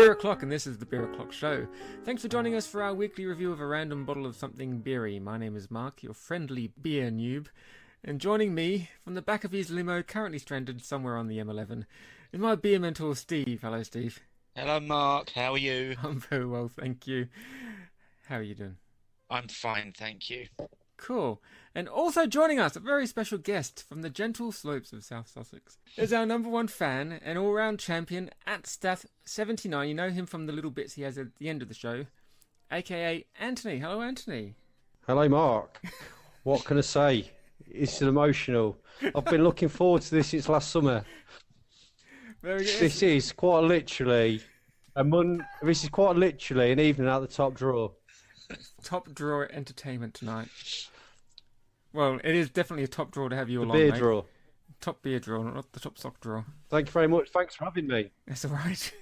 Beer O'Clock, and this is the Beer O'Clock Show. Thanks for joining us for our weekly review of a random bottle of something beery. My name is Mark, your friendly beer noob. And joining me from the back of his limo, currently stranded somewhere on the M11, is my beer mentor, Steve. Hello, Steve. Hello, Mark. How are you? I'm very well, thank you. How are you doing? I'm fine, thank you. Cool. And also joining us, a very special guest from the gentle slopes of South Sussex, is our number one fan and all-round champion at Stath79. You know him from the little bits he has at the end of the show, aka Antony. Hello, Antony. Hello, Mark. What can I say? It's emotional. I've been looking forward to this since last summer. Very good. This is quite literally This is quite literally an evening out the top drawer. Top drawer entertainment tonight. Well, it is definitely a top drawer to have you along, Beer mate. drawer. Top beer drawer, not the top sock drawer. Thank you very much. Thanks for having me. That's all right.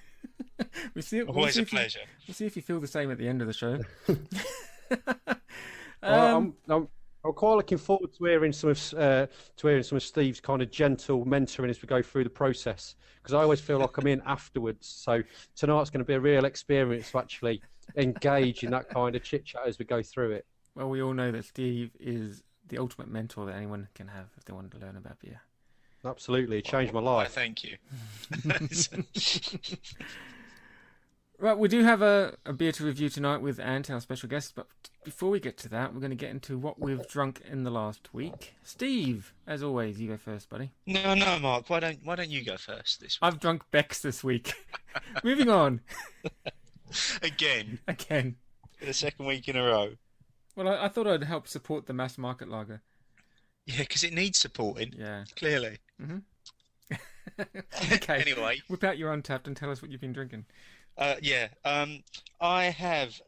Always a pleasure. We'll see if you feel the same at the end of the show. I'm quite looking forward to hearing some of Steve's kind of gentle mentoring as we go through the process, because I always feel like I'm in afterwards. So tonight's going to be a real experience to actually engage in that kind of chit chat as we go through it. Well, we all know that Steve is the ultimate mentor that anyone can have if they want to learn about beer. Absolutely, it changed my life. Thank you. Right, we do have a beer to review tonight with Ant, our special guest, but before we get to that, we're going to get into what we've drunk in the last week. Steve, as always, you go first, buddy. No, Mark. Why don't you go first this week? I've drunk Beck's this week. Moving on. Again. For the second week in a row. Well, I thought I'd help support the mass market lager. Yeah, because it needs supporting. Yeah. Clearly. Mm-hmm. Okay. Anyway. Whip out your Untapped and tell us what you've been drinking. I have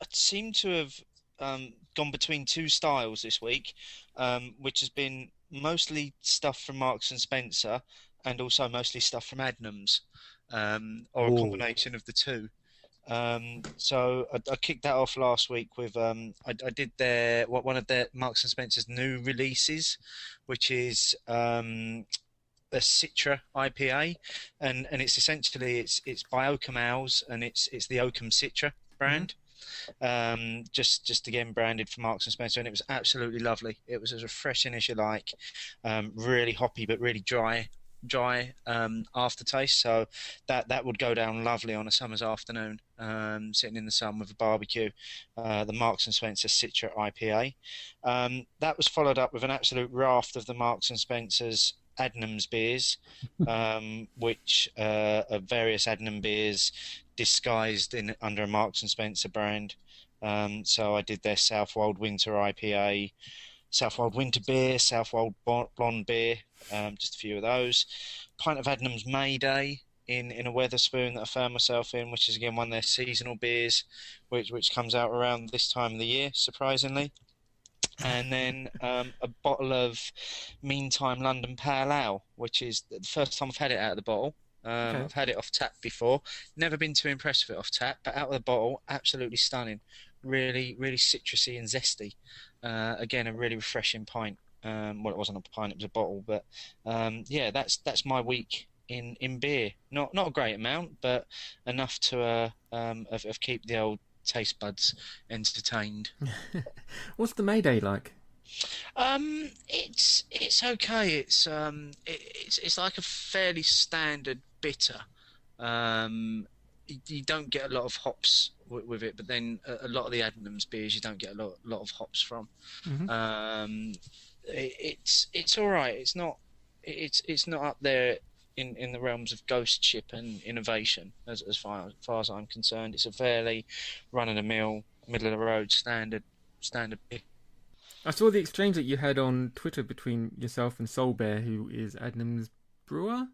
seemed to have gone between two styles this week, which has been mostly stuff from Marks and Spencer and also mostly stuff from Adnams, or a combination of the two. So I kicked that off last week with I did one of their Marks and Spencer's new releases, which is a Citra IPA, and it's essentially it's by Oakham Owls, and it's the Oakham Citra brand. Mm-hmm. Just again branded for Marks and Spencer, and it was absolutely lovely. It was as refreshing as you like, really hoppy but really dry aftertaste. So that would go down lovely on a summer's afternoon, sitting in the sun with a barbecue. The Marks and Spencer Citra IPA. That was followed up with an absolute raft of the Marks and Spencer's Adnams beers, which are various Adnam beers disguised under a Marks and Spencer brand. So I did their Southwold Winter IPA, Southwold Winter Beer, Southwold Blonde Beer, just a few of those. Pint of Adnams Mayday in a Weatherspoon that I found myself in, which is again one of their seasonal beers, which comes out around this time of the year, surprisingly. And then a bottle of Meantime London Pale Ale, which is the first time I've had it out of the bottle. Okay. I've had it off tap before. Never been too impressed with it off tap, but out of the bottle, absolutely stunning. Really, really citrusy and zesty. Again, a really refreshing pint. Well, it wasn't a pint; it was a bottle. But yeah, that's my week in beer. Not a great amount, but enough to of keep the old taste buds entertained. What's the Mayday like? It's okay. It's like a fairly standard bitter. You don't get a lot of hops with it, but then a lot of the Adnams beers you don't get a lot of hops from. Mm-hmm. It's all right. It's not up there in the realms of ghost ship and innovation as far as I'm concerned. It's a fairly run-of-the-mill, middle-of-the-road standard beer. I saw the exchange that you had on Twitter between yourself and Soulbear, who is Adnams brewer.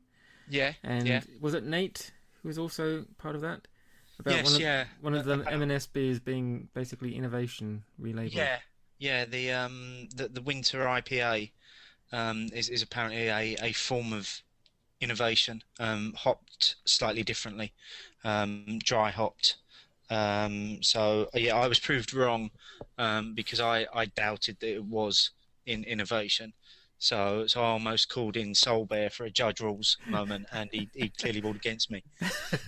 Yeah. And was it Nate who was also part of that? About one of the M&S beers being basically innovation relabeled. Yeah. The Winter IPA is apparently a form of innovation, hopped slightly differently, dry hopped. So yeah, I was proved wrong because I doubted that it was in innovation. So I almost called in Soul Bear for a judge rules moment, and he clearly ruled against me.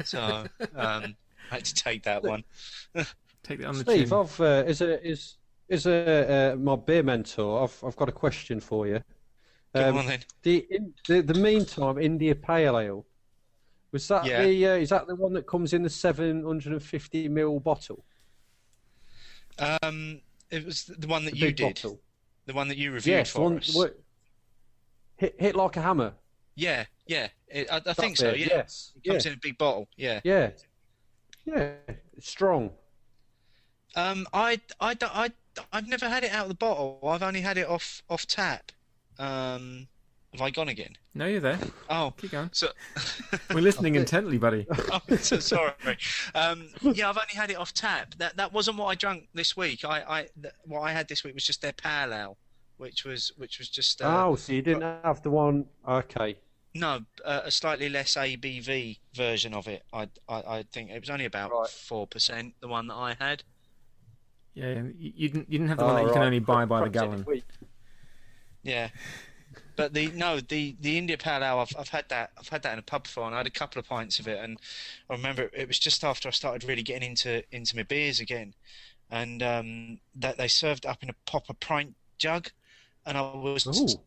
So I had to take that one. Take that on the Steve, chin. I've my beer mentor. I've got a question for you. Go on then. The meantime India Pale Ale, was that Yeah. is that the one that comes in the 750 ml bottle? It was the one that The you big did, bottle. the one that you reviewed Yes, the for one us. hit like a hammer. Yeah. I That think so. beer, Yeah. Yes. It comes in a big bottle. Yeah. Yeah. Yeah. It's strong. I've never had it out of the bottle. I've only had it off tap. Have I gone again? No, you're there. Oh, Keep going. so We're listening intently, buddy. oh, so sorry. Yeah, I've only had it off tap. That wasn't what I drank this week. What I had this week was just their pale ale, which was just Oh, so you didn't have the one? Okay. no, a slightly less ABV version of it. I think it was only about Right. 4%. The one that I had. Yeah, you didn't have the one that you can only buy by the gallon. Yeah, but the India Pale Ale, I've had that in a pub before, and I had a couple of pints of it, and I remember it was just after I started really getting into my beers again, and that they served it up in a proper pint jug, and I was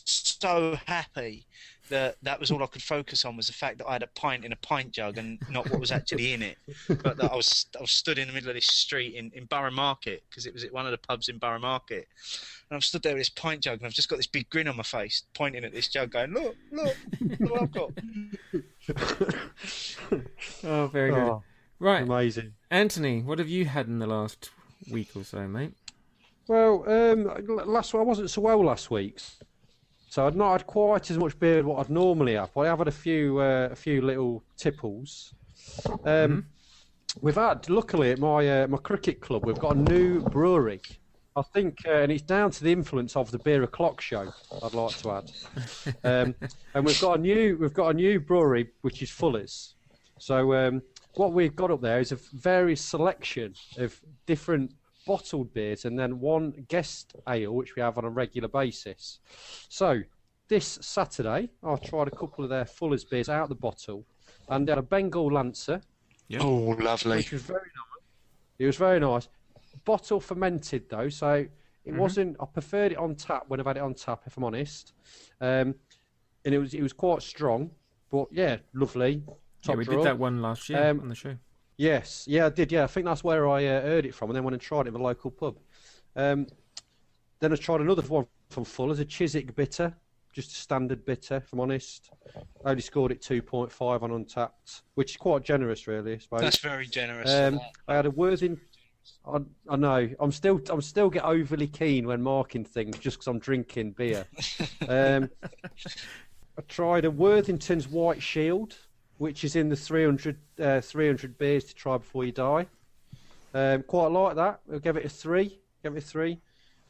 so happy that was all I could focus on, was the fact that I had a pint in a pint jug and not what was actually in it, but that I was stood in the middle of this street in Borough Market, because it was at one of the pubs in Borough Market, and I'm stood there with this pint jug, and I've just got this big grin on my face, pointing at this jug, going, look what I've got. Oh, very good. Oh, Right, amazing. Anthony, what have you had in the last week or so, mate? Well, I wasn't so well last week, so I'd not had quite as much beer as what I'd normally have. But I have had a few little tipples. We've had, luckily, at my cricket club, we've got a new brewery. I think, and it's down to the influence of the Beer O'Clock show, I'd like to add. And we've got a new brewery which is Fuller's. So what we've got up there is a various selection of different bottled beers, and then one guest ale which we have on a regular basis. So this Saturday I tried a couple of their Fuller's beers out of the bottle, and they had a Bengal Lancer. Yep. Oh, lovely. Which was very nice. It was very nice. Bottle fermented though, so it wasn't. I preferred it on tap when I've had it on tap, if I'm honest. And it was quite strong, but yeah, lovely. Yeah, we did that one last year on the show. Yes, yeah, I did. Yeah, I think that's where I heard it from, and then went and tried it in the local pub. Then I tried another one from Fuller's, a Chiswick bitter, just a standard bitter, if I'm honest. I only scored it 2.5 on Untapped, which is quite generous, really, I suppose. That's very generous. I had a Worthing. I know. I'm still get overly keen when marking things just because I'm drinking beer. I tried a Worthington's White Shield, which is in the 300 beers to try before you die. Quite like that. I'll give it a 3.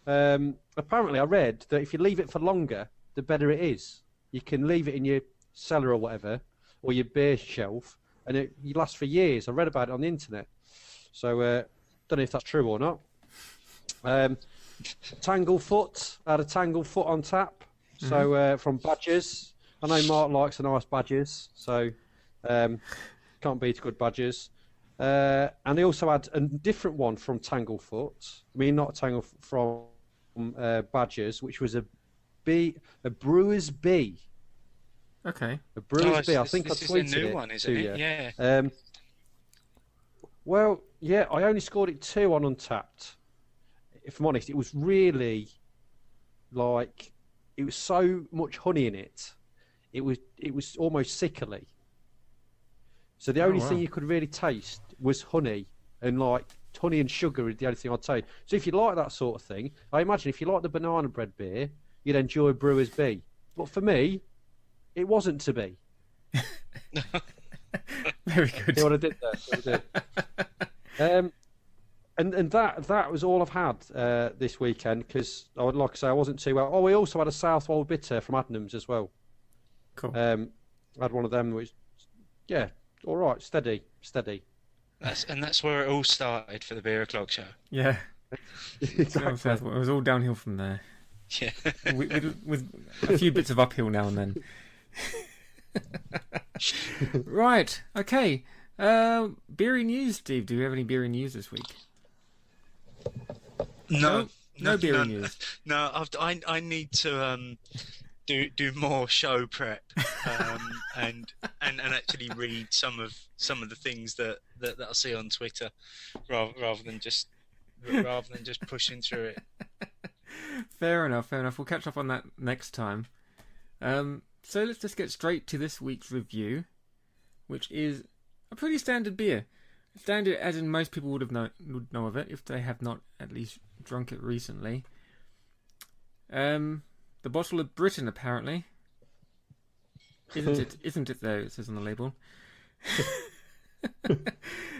Apparently, I read that if you leave it for longer, the better it is. You can leave it in your cellar or whatever, or your beer shelf, and you last for years. I read about it on the internet. So, don't know if that's true or not. Tanglefoot. I had a Tanglefoot on tap. So, from Badgers. I know Mark likes a nice Badgers, so can't beat good Badgers. And they also had a different one from Tanglefoot. I mean, not Tanglefoot, from Badgers, which was a Brewer's Bee. Okay. A Brewer's Bee. I think I this tweeted is a new it one, isn't to it? you. Yeah. Well, yeah, I only scored it 2 on Untapped. If I'm honest, it was really like, it was so much honey in it. It was almost sickly. So the only thing you could really taste was honey, and like honey and sugar is the only thing I'd say. So if you like that sort of thing, I imagine if you like the banana bread beer, you'd enjoy Brewer's Bee. But for me, it wasn't to be. Very good. See what I did there? And that was all I've had this weekend, because I would like to say I wasn't too well. Oh, we also had a Southwold bitter from Adnams as well. Cool. I had one of them, which, yeah, all right, steady. That's where it all started for the Beer O'Clock show. Yeah. Exactly. It was all downhill from there. Yeah. with a few bits of uphill now and then. Right. Okay. Beery news, Steve. Do you have any beery news this week? No beery news. No, I need to do more show prep and actually read some of the things that I see on Twitter rather than just pushing through it. Fair enough. We'll catch up on that next time. So let's just get straight to this week's review, which is a pretty standard beer. Standard as in most people would know of it if they have not at least drunk it recently. The bottle of Britain, apparently. Isn't it though, it says on the label.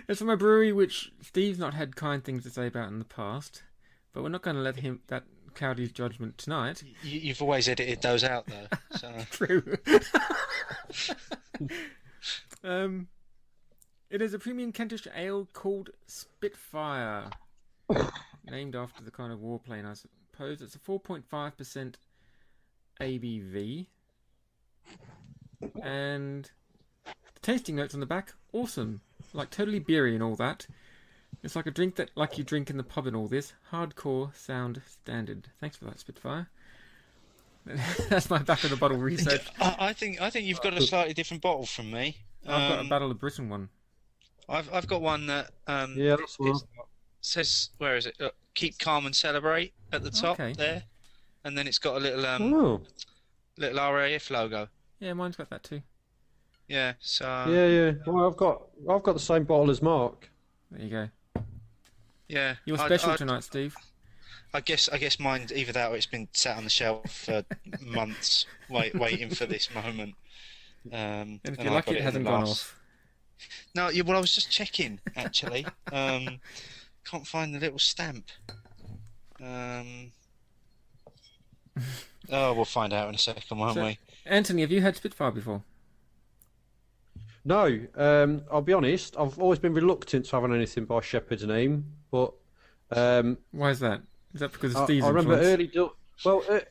It's from a brewery which Steve's not had kind things to say about in the past, but we're not going to let that cloud his judgment tonight. You've always edited those out, though. So. True. It is a premium Kentish ale called Spitfire, named after the kind of warplane, I suppose. It's a 4.5% ABV, and the tasting notes on the back, awesome, like totally beery and all that. It's like a drink that, like you drink in the pub and all this. Hardcore sound standard. Thanks for that, Spitfire. That's my back of the bottle research. I think you've got a slightly different bottle from me. I've got a Battle of Britain one. I've got one that that's one. says, where is it? Keep calm and celebrate at the top there, and then it's got a little little RAF logo. Yeah, mine's got that too. Yeah. So. Yeah. Well, I've got the same bottle as Mark. There you go. Yeah. You're special tonight, Steve. I guess mine's either that or it's been sat on the shelf for months, waiting for this moment. And if you're lucky, it hasn't gone off. No, well, I was just checking actually. Can't find the little stamp. We'll find out in a second, won't we? Antony, have you had Spitfire before? No, I'll be honest. I've always been reluctant to having anything by Shepherd Neame, but why is that? Is that because of Steve's I remember influence?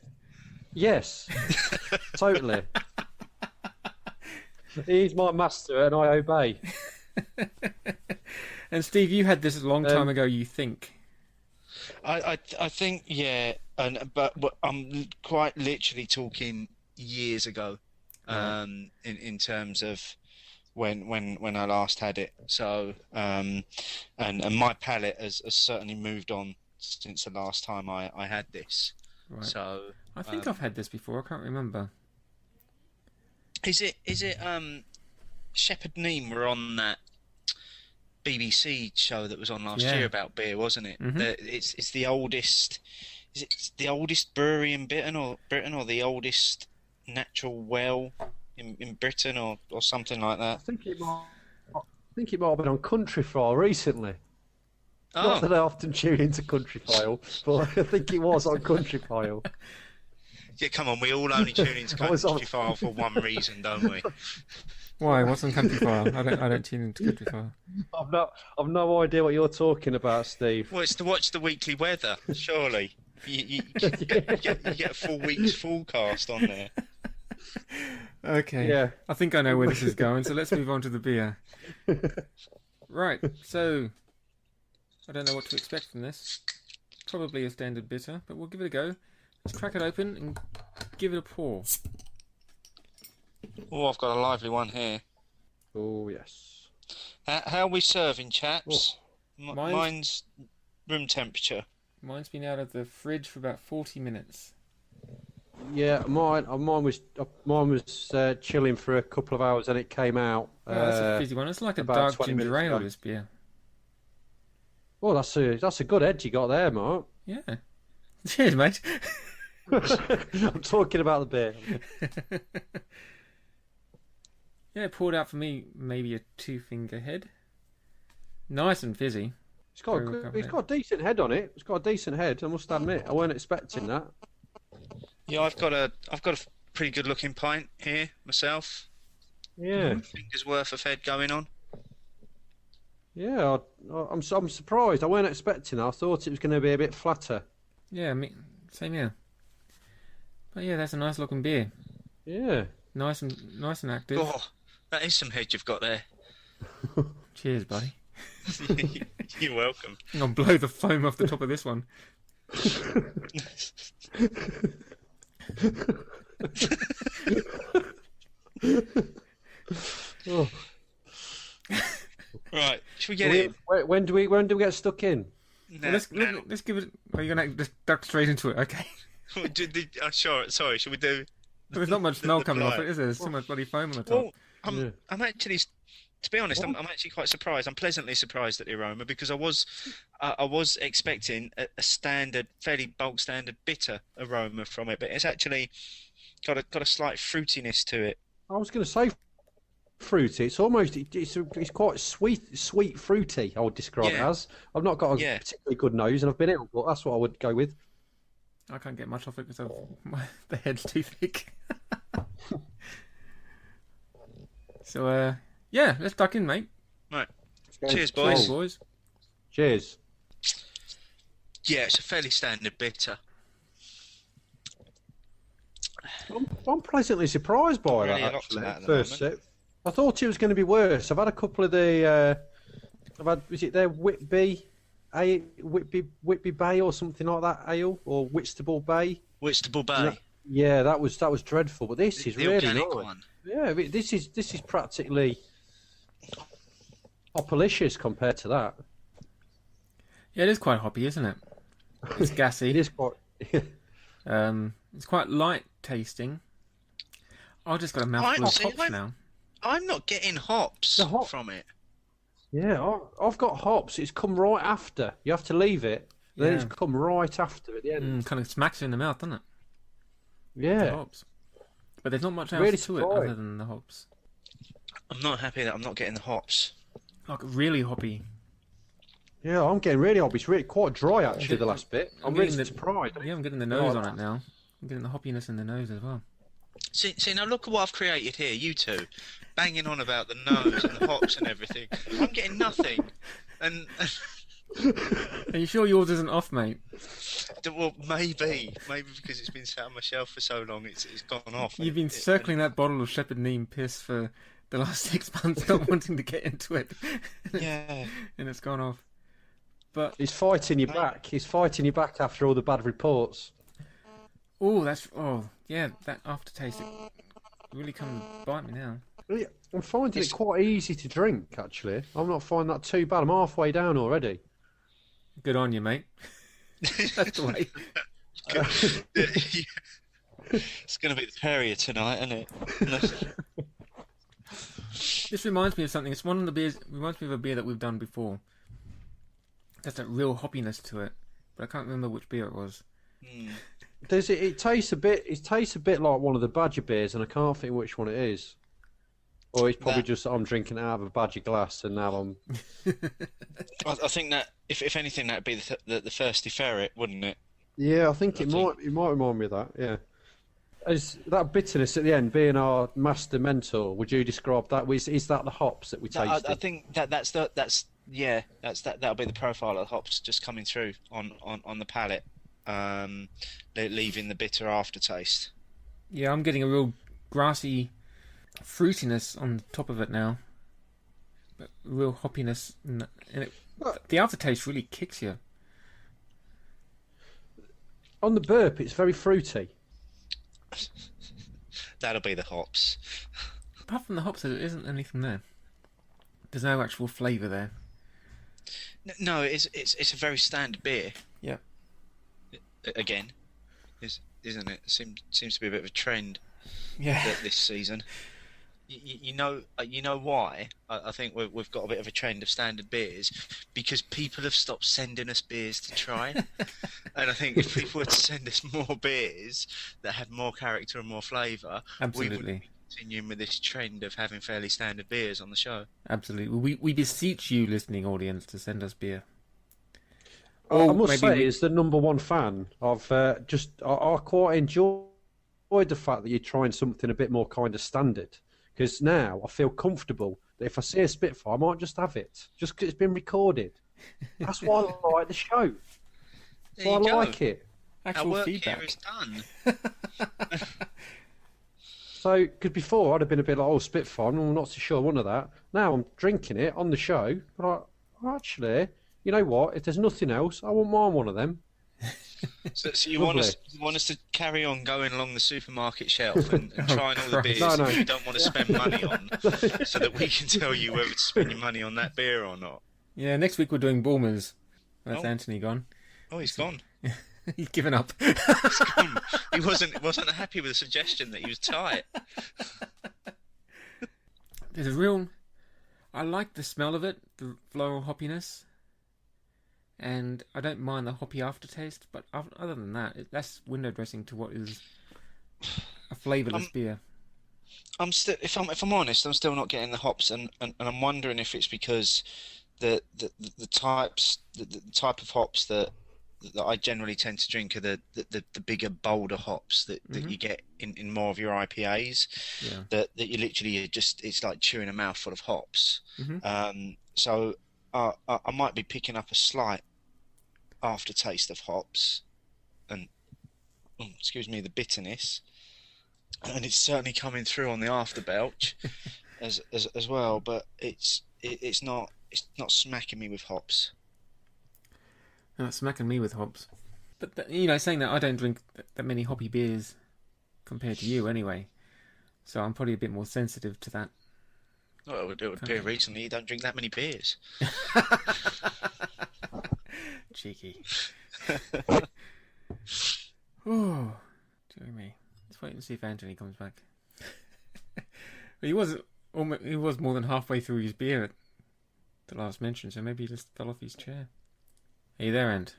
Yes, totally. He's my master, and I obey. And Steve, you had this a long time ago, you think? I think, yeah, but I'm quite literally talking years ago, in terms of when I last had it. So and my palate has certainly moved on since the last time I had this. Right. So I think I've had this before. I can't remember. Is it Shepherd Neame were on that BBC show that was on last year about beer, wasn't it? Mm-hmm. It's the oldest. Is it the oldest brewery in Britain or the oldest natural well in Britain or something like that? I think it might have been on Country File recently. Not that I often tune into Country File, but I think it was on Country File. Yeah, come on, we all only tune into Country File for one reason, don't we? Why? What's on Country File? I don't tune into Country File. I've no idea what you're talking about, Steve. Well, it's to watch the weekly weather, surely. You get a full week's forecast on there. Okay. Yeah. I think I know where this is going, so let's move on to the beer. Right, so I don't know what to expect from this. Probably a standard bitter, but we'll give it a go. Let's crack it open and give it a pour. Oh, I've got a lively one here. Oh, yes. How are we serving, chaps? Oh, mine's room temperature. Mine's been out of the fridge for about 40 minutes. Yeah, mine was chilling for a couple of hours and it came out. Oh, that's a fizzy one. It's like a dark ginger ale, this beer. Oh, that's a good edge you got there, Mark. Yeah. Cheers, mate. I'm talking about the beer. Yeah, it poured out for me maybe a 2-finger head. Nice and fizzy. It's got a decent head on it. It's got a decent head, I must admit. I weren't expecting that. Yeah, I've got a pretty good looking pint here myself. Yeah. Fingers worth of head going on. Yeah, I'm surprised. I weren't expecting that. I thought it was going to be a bit flatter. Yeah, same here. But yeah, that's a nice looking beer. Yeah. Nice and active. Oh, that is some head you've got there. Cheers, buddy. You're welcome. I'll blow the foam off the top of this one. Oh. Right, should we get in? When do we get stuck in? No, Well, let's give it. Are you gonna just duck straight into it? Okay. Sure. Sorry. Should we do? There's not much smell coming off it, is there? There's so much bloody foam on the top. Well, I'm actually, to be honest, I'm actually quite surprised. I'm pleasantly surprised at the aroma because I was expecting a standard, fairly bulk standard bitter aroma from it, but it's actually got a slight fruitiness to it. I was going to say fruity. It's almost it's quite sweet fruity. I would describe it as. I've not got a particularly good nose, and I've been ill, but that's what I would go with. I can't get much off it because the head's too thick. So, yeah, let's duck in, mate. Right. Cheers, boys. Cheers, boys. Cheers. Yeah, it's a fairly standard bitter. I'm pleasantly surprised by Really that, a lot to actually. that at the First moment. sip. I thought it was going to be worse. I've had a couple of the. Was it their Whitby Bay or something like that ale, or Whitstable Bay? Whitstable Bay. Yeah, that was dreadful. But this is The really organic nice. one. Yeah, this is practically hoppalicious compared to that. Yeah, it is quite hoppy, isn't it? It's gassy. It is quite. It's quite light tasting. I've just got a mouthful of hops now. I'm not getting hops from it. Yeah, I've got hops. It's come right after. You have to leave it. Then it's come right after at the end. Kind of smacks you in the mouth, doesn't it? Yeah. The hops. But there's not much else Really to it other than the hops. I'm not happy that I'm not getting the hops. Like really hoppy. Yeah, I'm getting really hoppy. It's really quite dry actually. The last bit. I'm really surprised. Yeah, I'm getting the nose on it now. I'm getting the hoppiness in the nose as well. See, now look at what I've created here. You two, banging on about the nose and the hops and everything. I'm getting nothing. And Are you sure yours isn't off, mate? well, maybe because it's been sat on my shelf for so long, it's gone off. You've been circling that bottle of Shepherd Neame piss for the last 6 months, not wanting to get into it. Yeah. And it's gone off. But he's fighting you back. He's fighting you back after all the bad reports. Yeah, that aftertaste, it really come and bite me now. I'm finding it quite easy to drink, actually. I'm not finding that too bad. I'm halfway down already. Good on you, mate. That's the way. It's going to be the Perrier tonight, isn't it? This reminds me of something. It's one of the beers. Reminds me of a beer that we've done before. There's that real hoppiness to it, but I can't remember which beer it was. It tastes a bit. It tastes a bit like one of the Badger beers, and I can't think which one it is. Or it's probably just I'm drinking out of a Badger glass, and now I'm. I think that if anything, that'd be the thirsty ferret, wouldn't it? Yeah, I think it might remind me of that. Yeah. Is that bitterness at the end being our master mentor? Would you describe that? Is that the hops that we tasted? I think that'll be the profile of the hops just coming through on the palate, leaving the bitter aftertaste. Yeah, I'm getting a real grassy fruitiness on top of it now. But real hoppiness, and the aftertaste really kicks you. On the burp, it's very fruity. That'll be the hops. Apart from the hops, there isn't anything there. There's no actual flavour there. No, it's a very standard beer. Yeah. Again, isn't it? Seems to be a bit of a trend. Yeah. This season. You know why? I think we've got a bit of a trend of standard beers because people have stopped sending us beers to try, and I think if people were to send us more beers that had more character and more flavour, we would be continuing with this trend of having fairly standard beers on the show. Absolutely, we beseech you, listening audience, to send us beer. I must say, as the number one fan, I quite enjoyed the fact that you're trying something a bit more kind of standard. Because now I feel comfortable that if I see a Spitfire, I might just have it. Just because it's been recorded. That's why I like the show. That's why I like it. Actual work feedback. here is done. So, because before I'd have been a bit like, oh, Spitfire, I'm not so sure, one of that. Now I'm drinking it on the show, but oh, actually, you know what? If there's nothing else, I wouldn't mind one of them. So you want us to carry on going along the supermarket shelf and trying all the beers that you don't want to spend money on, so that we can tell you whether to spend your money on that beer or not. Yeah, next week we're doing Bulmers. That's Antony gone. Oh, he's gone. He's given up. He's gone. He wasn't happy with the suggestion that he was tight. There's a real... I like the smell of it, the floral hoppiness. And I don't mind the hoppy aftertaste, but other than that, that's window dressing to what is a flavourless beer. I'm still, if I'm honest, I'm still not getting the hops, and I'm wondering if it's because the type of hops that I generally tend to drink are the bigger, bolder hops that you get in more of your IPAs. Yeah. That you literally it's like chewing a mouthful of hops. So I might be picking up a slight aftertaste of hops, and excuse me, the bitterness, and it's certainly coming through on the after belch as well. But it's not smacking me with hops. No, it's smacking me with hops. But saying that, I don't drink that many hoppy beers compared to you anyway, so I'm probably a bit more sensitive to that. Well, it would appear recently you don't drink that many beers. Cheeky. Oh, dear me. Let's wait and see if Antony comes back. He was more than halfway through his beer at the last mention, so maybe he just fell off his chair. Are you there, Ant?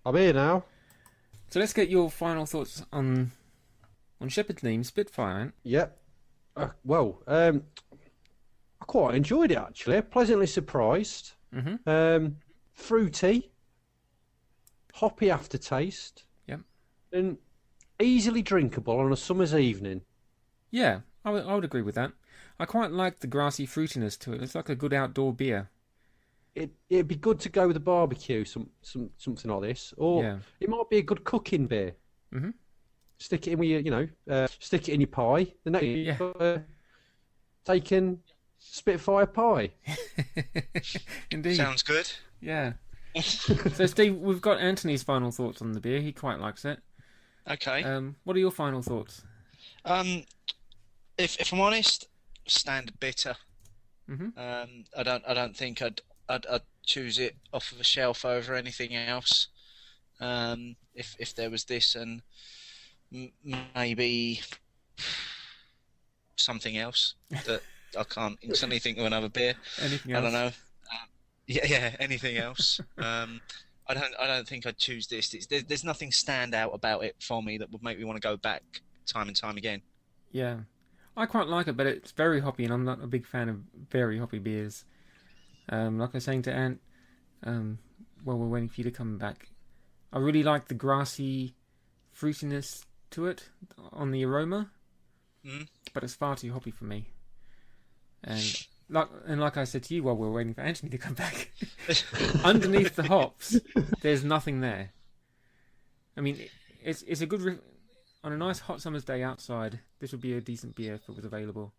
I'm here now. So let's get your final thoughts on Shepherd Neame Spitfire, Ant. Yep. I quite enjoyed it actually. Pleasantly surprised. Fruity, hoppy aftertaste. Yep. And easily drinkable on a summer's evening. Yeah, I would agree with that. I quite like the grassy fruitiness to it. It's like a good outdoor beer. It'd be good to go with a barbecue, something like this, or it might be a good cooking beer. Stick it in with your, stick it in your pie. The next, taking Spitfire pie. Indeed, sounds good. Yeah. So, Steve, we've got Antony's final thoughts on the beer. He quite likes it. Okay. What are your final thoughts? If I'm honest, standard bitter. I don't think I'd choose it off of a shelf over anything else. If there was this and maybe something else that I can't instantly think of another beer. Anything else? I don't know. Anything else. I don't think I'd choose this. There's nothing stand out about it for me that would make me want to go back time and time again. Yeah, I quite like it, but it's very hoppy, and I'm not a big fan of very hoppy beers. Like I was saying to Ant, while we're waiting for you to come back, I really like the grassy fruitiness to it on the aroma, but it's far too hoppy for me. And like I said to you while we were waiting for Antony to come back, underneath the hops, there's nothing there. I mean, it's a good on a nice hot summer's day outside. This would be a decent beer if it was available.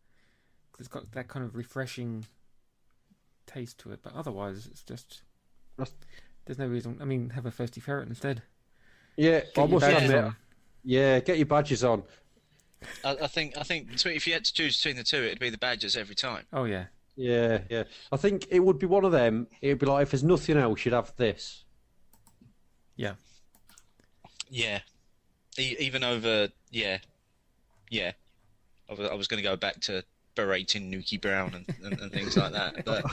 It's got that kind of refreshing taste to it, but otherwise it's just there's no reason. I mean, have a thirsty ferret instead. Yeah, I must admit. Yeah, get your badges on. I think if you had to choose between the two, it'd be the Badgers every time. Oh yeah. Yeah. I think it would be one of them. It'd be like if there's nothing else, you'd have this. Yeah. Yeah. Even over. Yeah. I was going to go back to berating Nuki Brown and things like that, but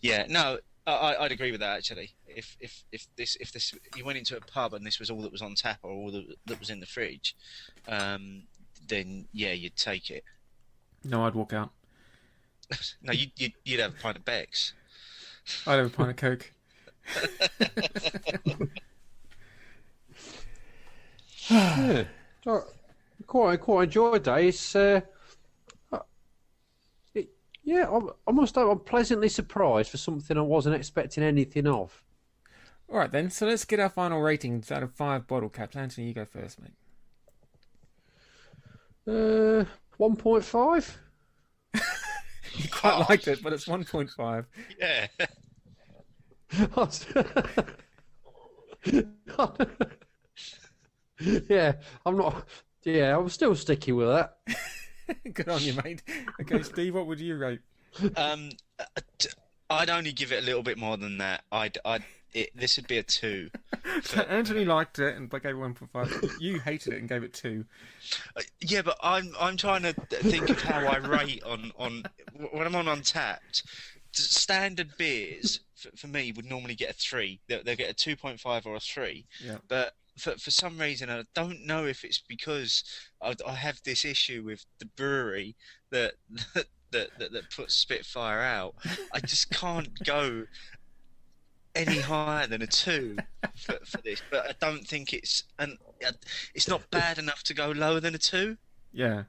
yeah. No, I'd agree with that actually. If this you went into a pub and this was all that was on tap or all that was in the fridge, then yeah, you'd take it. No, I'd walk out. No, you'd have a pint of Beck's. I'd have a pint of Coke. Yeah, quite enjoyed that. It's I must say I'm pleasantly surprised for something I wasn't expecting anything of. All right then, so let's get our final ratings out of 5 bottle caps. Anthony, you go first, mate. 1.5. You quite liked it, but it's 1.5. Yeah. Yeah, I'm not. Yeah, I'm still sticky with that. Good on you, mate. Okay, Steve, what would you rate? I'd only give it a little bit more than that. This would be a 2. So Anthony liked it and gave it 1.5. You hated it and gave it 2. Yeah, but I'm trying to think of how I rate on when I'm on Untapped. Standard beers for me would normally get a 3. They'll get a 2.5 or a 3. Yeah. But for some reason, I don't know if it's because I have this issue with the brewery that puts Spitfire out. I just can't go any higher than a 2 for this. But I don't think it's not bad enough to go lower than a 2. Yeah,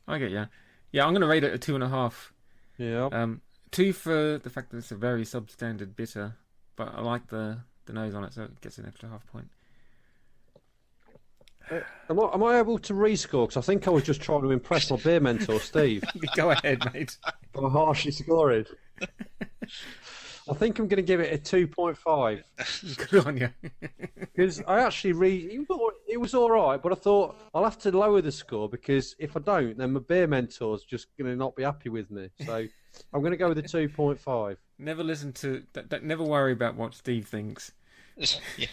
I get you. Yeah, I'm going to rate it a 2.5. Yeah. 2 for the fact that it's a very substandard bitter, but I like the nose on it, so it gets an extra half point. Am I able to rescore? Because I think I was just trying to impress my beer mentor, Steve. Go ahead, mate. By harshly scoring. I think I'm going to give it a 2.5. Good on you. Because I actually it was all right, but I thought I'll have to lower the score because if I don't, then my beer mentor's just going to not be happy with me. So I'm going to go with a 2.5. Never listen to that. Never worry about what Steve thinks. Yeah.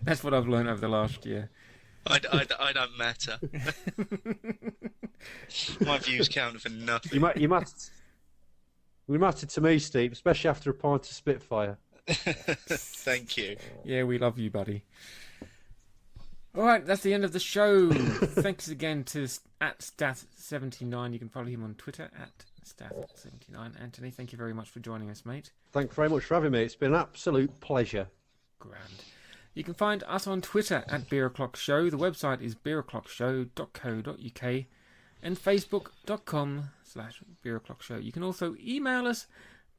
That's what I've learned over the last year. I don't matter. My views count for nothing. You mattered to me, Steve, especially after a pint of Spitfire. Thank you. Yeah, we love you, buddy. All right, that's the end of the show. Thanks again to @Stath79. You can follow him on Twitter @Stath79. Anthony, thank you very much for joining us, mate. Thanks very much for having me. It's been an absolute pleasure. Grand. You can find us on Twitter @BeerO'ClockShow. The website is beeroclockshow.co.uk and facebook.com/BeerO'ClockShow. You can also email us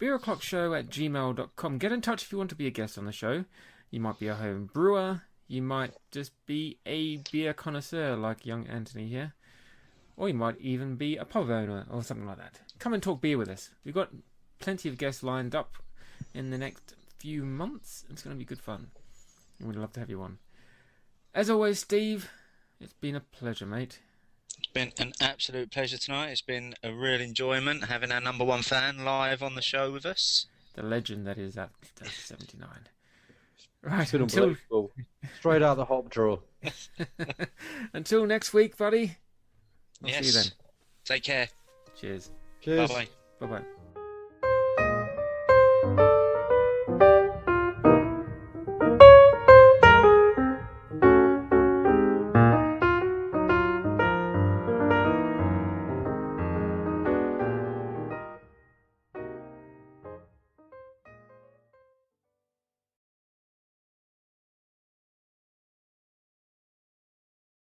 beeroclockshow@gmail.com. Get in touch if you want to be a guest on the show. You might be a home brewer. You might just be a beer connoisseur like young Antony here. Or you might even be a pub owner or something like that. Come and talk beer with us. We've got plenty of guests lined up in the next few months. It's going to be good fun. And we'd love to have you on. As always, Steve, it's been a pleasure, mate. It's been an absolute pleasure tonight. It's been a real enjoyment having our number one fan live on the show with us. The legend that is @79. Right, It's unbelievable. Straight out the hop drawer. Until next week, buddy. I'll Yes. see you then. Take care. Cheers. Cheers. Bye-bye. Bye-bye.